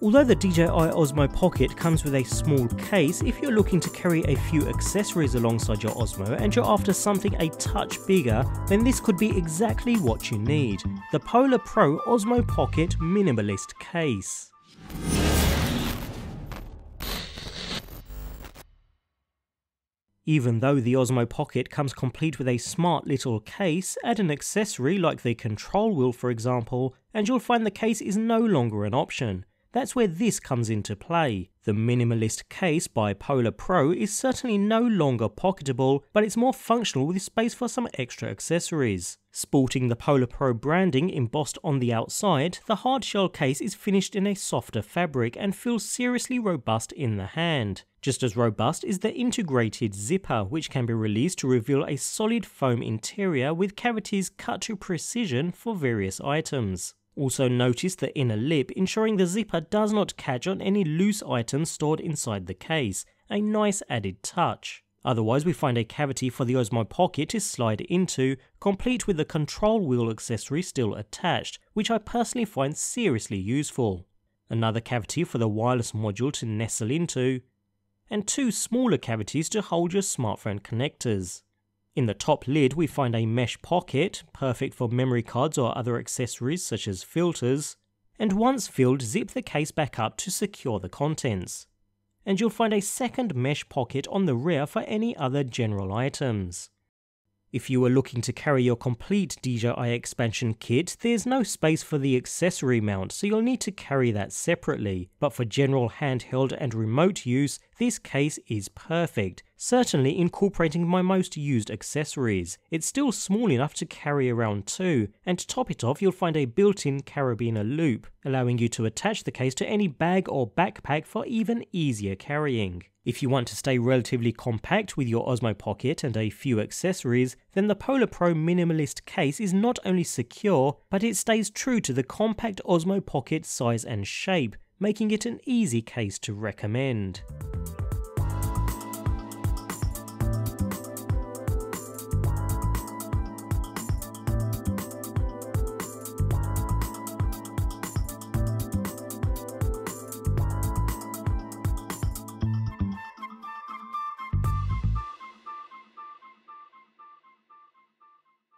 Although the DJI OSMO Pocket comes with a small case, if you're looking to carry a few accessories alongside your Osmo and you're after something a touch bigger, then this could be exactly what you need. The PolarPro Osmo Pocket Minimalist Case. Even though the Osmo Pocket comes complete with a smart little case, add an accessory like the control wheel for example, and you'll find the case is no longer an option. That's where this comes into play. The Minimalist Case by PolarPro is certainly no longer pocketable, but it's more functional with space for some extra accessories. Sporting the PolarPro branding embossed on the outside, the hardshell case is finished in a softer fabric and feels seriously robust in the hand. Just as robust is the integrated zipper, which can be released to reveal a solid foam interior with cavities cut to precision for various items. Also notice the inner lip, ensuring the zipper does not catch on any loose items stored inside the case, a nice added touch. Otherwise we find a cavity for the Osmo Pocket to slide into, complete with the control wheel accessory still attached, which I personally find seriously useful. Another cavity for the wireless module to nestle into, and two smaller cavities to hold your smartphone connectors. In the top lid we find a mesh pocket, perfect for memory cards or other accessories such as filters, and once filled zip the case back up to secure the contents. And you'll find a second mesh pocket on the rear for any other general items. If you are looking to carry your complete DJI expansion kit, there's no space for the accessory mount, so you'll need to carry that separately, but for general handheld and remote use, this case is perfect, certainly incorporating my most used accessories. It's still small enough to carry around too, and to top it off you'll find a built-in carabiner loop, allowing you to attach the case to any bag or backpack for even easier carrying. If you want to stay relatively compact with your Osmo Pocket and a few accessories, then the PolarPro Minimalist Case is not only secure, but it stays true to the compact Osmo Pocket size and shape, making it an easy case to recommend.